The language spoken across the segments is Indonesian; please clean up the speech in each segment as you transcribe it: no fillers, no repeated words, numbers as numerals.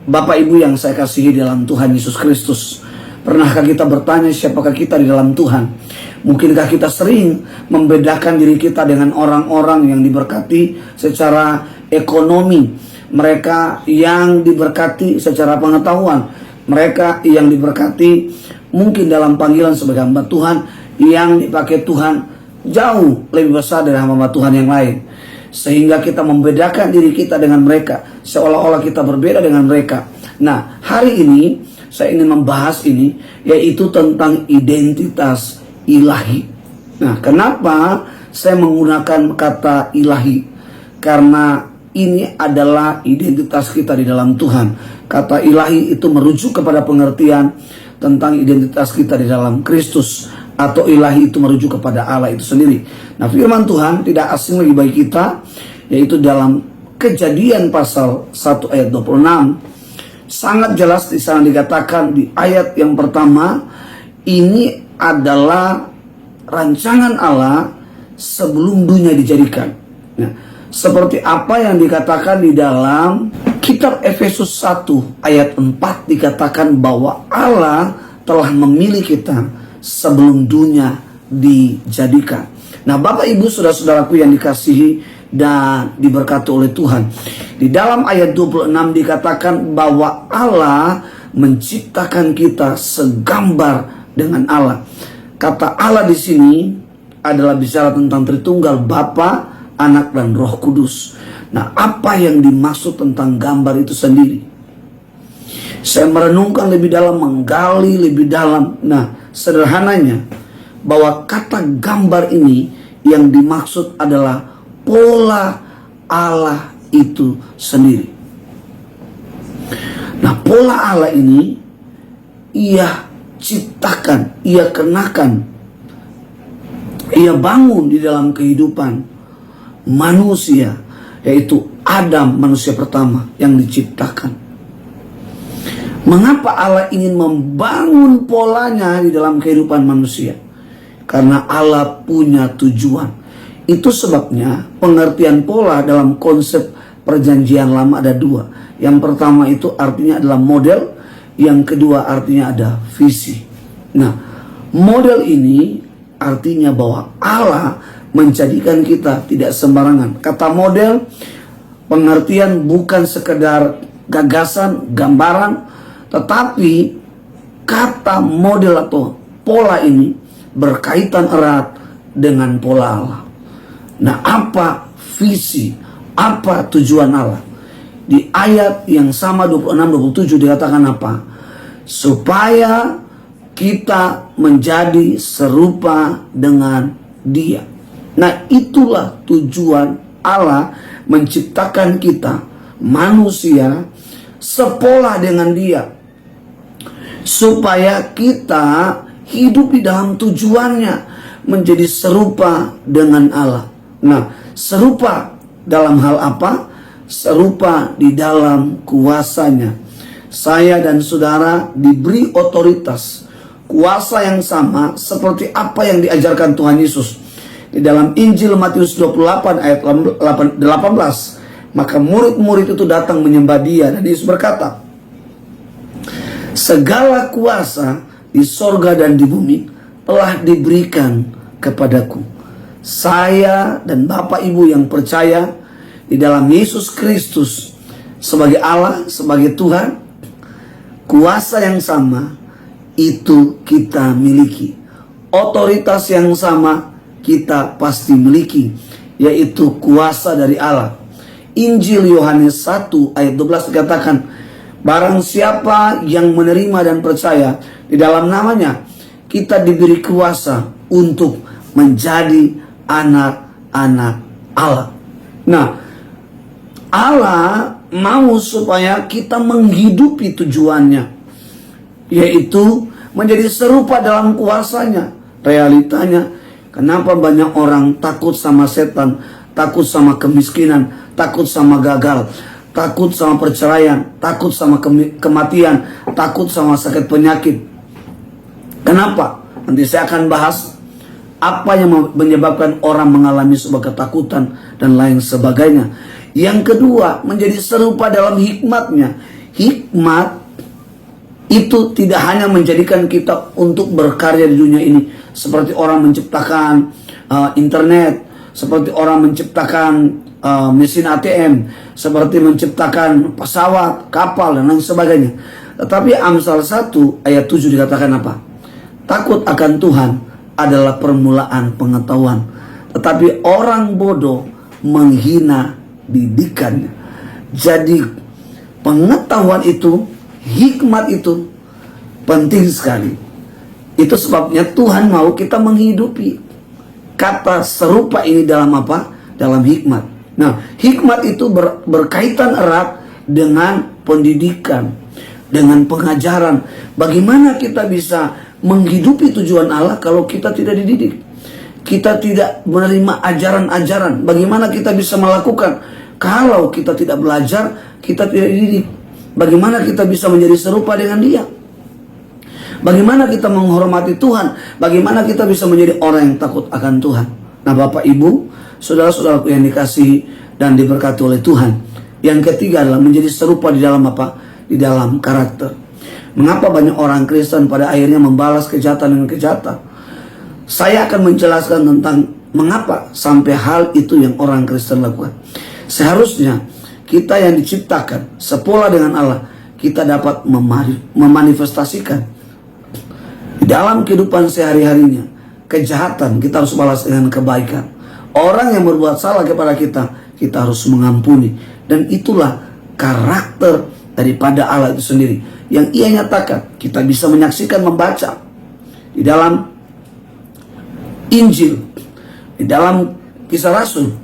Bapak Ibu yang saya kasihi dalam Tuhan Yesus Kristus, pernahkah kita bertanya siapakah kita di dalam Tuhan? Mungkinkah kita sering membedakan diri kita dengan orang-orang yang diberkati secara ekonomi, mereka yang diberkati secara pengetahuan, mereka yang diberkati mungkin dalam panggilan sebagai hamba Tuhan, yang dipakai Tuhan jauh lebih besar dari hamba Tuhan yang lain. Sehingga kita membedakan diri kita dengan mereka, seolah-olah kita berbeda dengan mereka. Nah, hari ini saya ingin membahas ini, yaitu tentang identitas ilahi. Nah, kenapa saya menggunakan kata ilahi? Karena ini adalah identitas kita di dalam Tuhan. Kata ilahi itu merujuk kepada pengertian tentang identitas kita di dalam Kristus, atau ilahi itu merujuk kepada Allah itu sendiri. Nah, firman Tuhan tidak asing lagi bagi kita, yaitu dalam Kejadian pasal 1 ayat 26. Sangat jelas di sana dikatakan di ayat yang pertama, ini adalah rancangan Allah sebelum dunia dijadikan. Nah, seperti apa yang dikatakan di dalam kitab Efesus 1 ayat 4, dikatakan bahwa Allah telah memilih kita sebelum dunia dijadikan. Nah, Bapak Ibu saudara-saudaraku yang dikasihi dan diberkati oleh Tuhan, di dalam ayat 26 dikatakan bahwa Allah menciptakan kita segambar dengan Allah. Kata Allah di sini adalah bicara tentang Tritunggal, Bapa, Anak, dan Roh Kudus. Nah, apa yang dimaksud tentang gambar itu sendiri? Saya merenungkan lebih dalam, menggali lebih dalam. Nah, sederhananya bahwa kata gambar ini yang dimaksud adalah pola Allah itu sendiri. Nah, pola Allah ini Ia ciptakan, Ia kenakan, Ia bangun di dalam kehidupan manusia, yaitu Adam, manusia pertama yang diciptakan. Mengapa Allah ingin membangun polanya di dalam kehidupan manusia? Karena Allah punya tujuan. Itu sebabnya pengertian pola dalam konsep perjanjian lama ada dua. Yang pertama itu artinya adalah model, yang kedua artinya ada visi. Nah, model ini artinya bahwa Allah menjadikan kita tidak sembarangan. Kata model, pengertian bukan sekedar gagasan, gambaran, tetapi kata model atau pola ini berkaitan erat dengan pola Allah. Nah, apa visi, apa tujuan Allah? Di ayat yang sama 26-27 dikatakan apa? Supaya kita menjadi serupa dengan Dia. Nah, itulah tujuan Allah menciptakan kita, manusia, sepola dengan Dia. Supaya kita hidup di dalam tujuannya, menjadi serupa dengan Allah. Nah, serupa dalam hal apa? Serupa di dalam kuasanya. Saya dan saudara diberi otoritas, kuasa yang sama seperti apa yang diajarkan Tuhan Yesus. Di dalam Injil Matius 28 ayat 18, maka murid-murid itu datang menyembah Dia, dan Yesus berkata, segala kuasa di sorga dan di bumi telah diberikan kepadaku. Saya dan Bapak Ibu yang percaya di dalam Yesus Kristus sebagai Allah, sebagai Tuhan, kuasa yang sama itu kita miliki. Otoritas yang sama kita pasti miliki, yaitu kuasa dari Allah. Injil Yohanes 1 ayat 12 dikatakan, barang siapa yang menerima dan percaya di dalam namanya, kita diberi kuasa untuk menjadi anak-anak Allah. Nah, Allah mau supaya kita menghidupi tujuannya, yaitu menjadi serupa dalam kuasanya. Realitanya, kenapa banyak orang takut sama setan, takut sama kemiskinan, takut sama gagal, takut sama perceraian, takut sama kematian, takut sama sakit penyakit? Kenapa? Nanti saya akan bahas apa yang menyebabkan orang mengalami sebuah ketakutan dan lain sebagainya. Yang kedua, menjadi serupa dalam hikmatnya. hikmat itu tidak hanya menjadikan kita untuk berkarya di dunia ini, seperti orang menciptakan internet, seperti orang menciptakan mesin ATM, seperti menciptakan pesawat, kapal, dan lain sebagainya. Tetapi Amsal 1 ayat 7 dikatakan apa? Takut akan Tuhan adalah permulaan pengetahuan, tetapi orang bodoh menghina didikannya. Jadi pengetahuan itu, hikmat itu penting sekali. Itu sebabnya Tuhan mau kita menghidupi kata serupa ini dalam apa? Dalam hikmat. Nah, hikmat itu berkaitan erat dengan pendidikan, dengan pengajaran. Bagaimana kita bisa menghidupi tujuan Allah kalau kita tidak dididik? Kita tidak menerima ajaran-ajaran. Bagaimana kita bisa melakukan kalau kita tidak belajar, kita tidak dididik? Bagaimana kita bisa menjadi serupa dengan Dia? Bagaimana kita menghormati Tuhan? Bagaimana kita bisa menjadi orang yang takut akan Tuhan? Nah, Bapak Ibu, saudara-saudaraku yang dikasihi dan diberkati oleh Tuhan, yang ketiga adalah menjadi serupa di dalam apa? Di dalam karakter. Mengapa banyak orang Kristen pada akhirnya membalas kejahatan dengan kejahatan? Saya akan menjelaskan tentang mengapa sampai hal itu yang orang Kristen lakukan. Seharusnya kita yang diciptakan sepola dengan Allah, kita dapat memanifestasikan di dalam kehidupan sehari-harinya. Kejahatan kita harus balas dengan kebaikan. Orang yang berbuat salah kepada kita, kita harus mengampuni. Dan itulah karakter daripada Allah itu sendiri, yang Ia nyatakan. Kita bisa menyaksikan, membaca di dalam Injil, di dalam Kisah Rasul,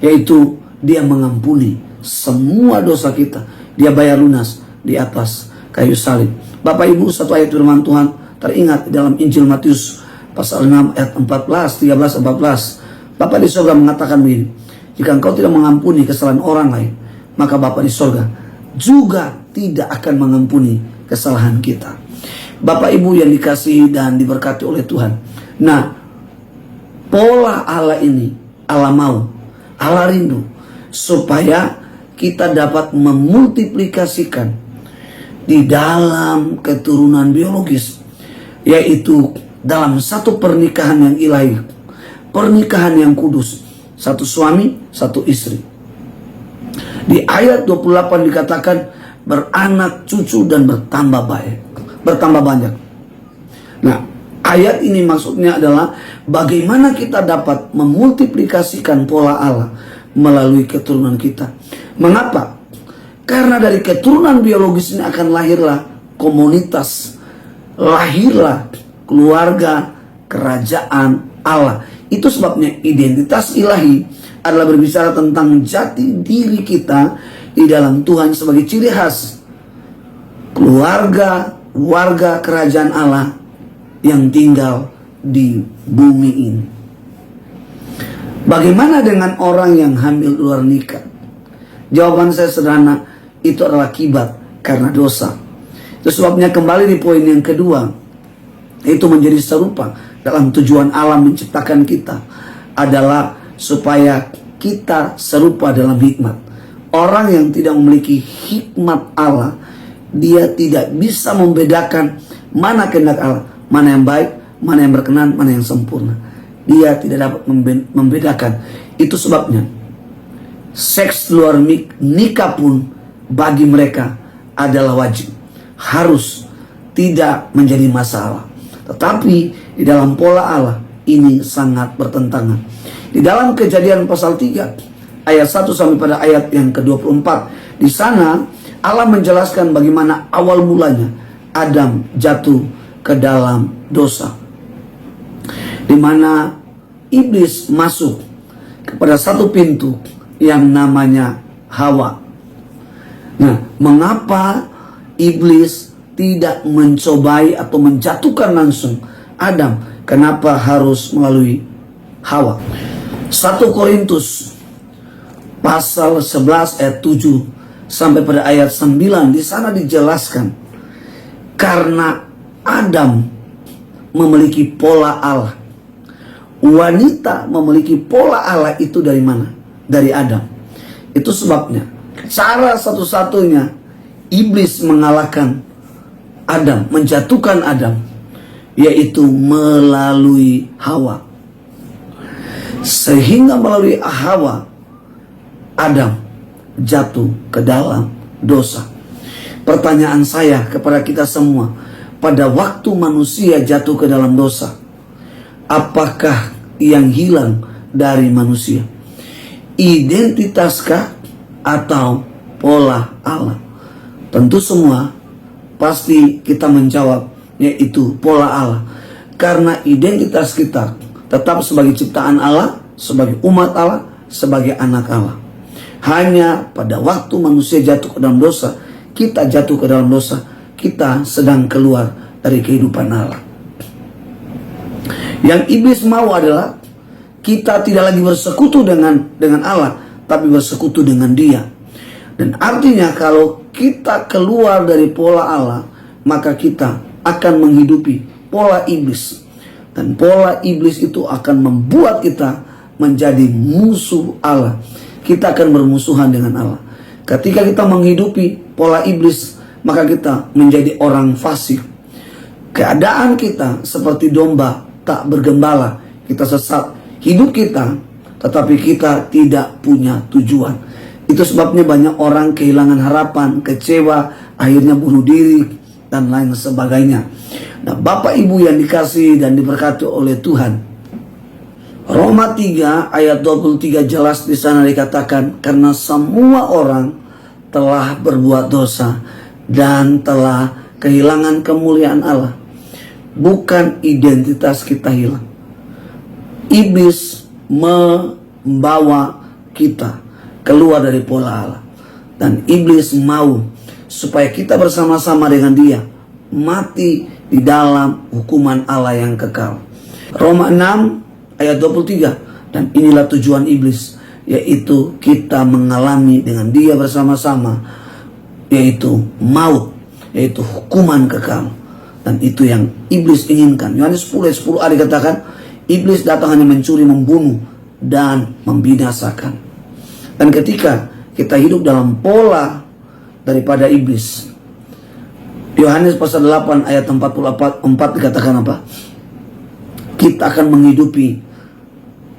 yaitu Dia mengampuni semua dosa kita. Dia bayar lunas di atas kayu salib. Bapak Ibu, satu ayat firman Tuhan teringat di dalam Injil Matius pasal 6 ayat 14, 13, 14. Bapa di surga mengatakan begini, jika engkau tidak mengampuni kesalahan orang lain, maka Bapa di surga juga tidak akan mengampuni kesalahan kita. Bapak Ibu yang dikasihi dan diberkati oleh Tuhan. Nah, pola Allah ini, Allah mau, Allah rindu, supaya kita dapat memultiplikasikan di dalam keturunan biologis, yaitu dalam satu pernikahan yang ilahi, pernikahan yang kudus, satu suami, satu istri. Di ayat 28 dikatakan beranak cucu dan bertambah baik, bertambah banyak. Nah, ayat ini maksudnya adalah bagaimana kita dapat memultiplikasikan pola Allah melalui keturunan kita. Mengapa? Karena dari keturunan biologis ini akan lahirlah komunitas, lahirlah keluarga kerajaan Allah. Itu sebabnya identitas ilahi adalah berbicara tentang jati diri kita di dalam Tuhan sebagai ciri khas keluarga, warga kerajaan Allah yang tinggal di bumi ini. Bagaimana dengan orang yang hamil luar nikah? Jawaban saya sederhana, itu adalah akibat karena dosa. Itu sebabnya kembali di poin yang kedua, itu menjadi serupa dalam tujuan Allah menciptakan kita adalah supaya kita serupa dalam hikmat. Orang yang tidak memiliki hikmat Allah, dia tidak bisa membedakan mana kehendak Allah, mana yang baik, mana yang berkenan, mana yang sempurna. Dia tidak dapat membedakan. Itu sebabnya seks luar nikah pun bagi mereka adalah wajib, harus, tidak menjadi masalah. Tetapi di dalam pola Allah ini sangat bertentangan. Di dalam Kejadian pasal 3 ayat 1 sampai pada ayat yang ke-24, di sana Allah menjelaskan bagaimana awal mulanya Adam jatuh ke dalam dosa, di mana iblis masuk kepada satu pintu yang namanya Hawa. Nah, mengapa iblis tidak mencobai atau menjatuhkan langsung Adam? Kenapa harus melalui Hawa? 1 Korintus pasal 11 ayat 7 sampai pada ayat 9, di sana dijelaskan karena Adam memiliki pola Allah. Wanita memiliki pola Allah itu dari mana? Dari Adam. Itu sebabnya cara satu-satunya iblis mengalahkan Adam, menjatuhkan Adam, yaitu melalui Hawa. Sehingga melalui Hawa, Adam jatuh ke dalam dosa. Pertanyaan saya kepada kita semua, pada waktu manusia jatuh ke dalam dosa, apakah yang hilang dari manusia? Identitaskah atau pola Allah? Tentu semua pasti kita menjawab, yaitu pola Allah. Karena identitas kita tetap sebagai ciptaan Allah, sebagai umat Allah, sebagai anak Allah. Hanya pada waktu manusia jatuh ke dalam dosa, kita jatuh ke dalam dosa, kita sedang keluar dari kehidupan Allah. Yang iblis mau adalah kita tidak lagi bersekutu dengan Allah, tapi bersekutu dengan Dia. Dan artinya kalau kita keluar dari pola Allah, maka kita akan menghidupi pola iblis. Dan pola iblis itu akan membuat kita menjadi musuh Allah. Kita akan bermusuhan dengan Allah. Ketika kita menghidupi pola iblis, maka kita menjadi orang fasik. Keadaan kita seperti domba tak bergembala. Kita sesat. Hidup kita, tetapi kita tidak punya tujuan. Itu sebabnya banyak orang kehilangan harapan, kecewa, akhirnya bunuh diri, dan lain sebagainya. Nah, Bapak Ibu yang dikasihi dan diberkati oleh Tuhan, Roma 3 ayat 23 jelas di sana dikatakan, karena semua orang telah berbuat dosa dan telah kehilangan kemuliaan Allah. Bukan identitas kita hilang. Iblis membawa kita keluar dari pola Allah. Dan iblis mau supaya kita bersama-sama dengan Dia mati di dalam hukuman Allah yang kekal. Roma 6 ayat 23. Dan inilah tujuan iblis, yaitu kita mengalami dengan Dia bersama-sama, yaitu maut, yaitu hukuman kekal. Dan itu yang iblis inginkan. Yohanes 10 ayat 10a dikatakan, iblis datang hanya mencuri, membunuh, dan membinasakan. Dan ketika kita hidup dalam pola daripada iblis, Yohanes pasal 8 ayat 44 dikatakan apa? Kita akan menghidupi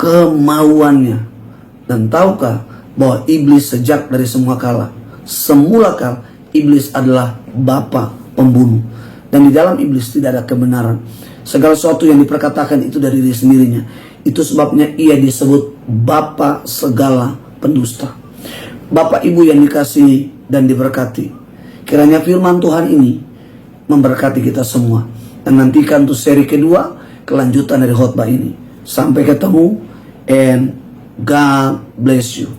kemauannya. Dan tahukah bahwa iblis sejak dari semula kala iblis adalah bapa pembunuh. Dan di dalam iblis tidak ada kebenaran. Segala sesuatu yang diperkatakan itu dari diri sendirinya. Itu sebabnya ia disebut bapa segala pendusta. Bapak Ibu yang dikasihi dan diberkati, kiranya firman Tuhan ini memberkati kita semua. Dan nantikan untuk seri kedua, kelanjutan dari khotbah ini. Sampai ketemu, and God bless you.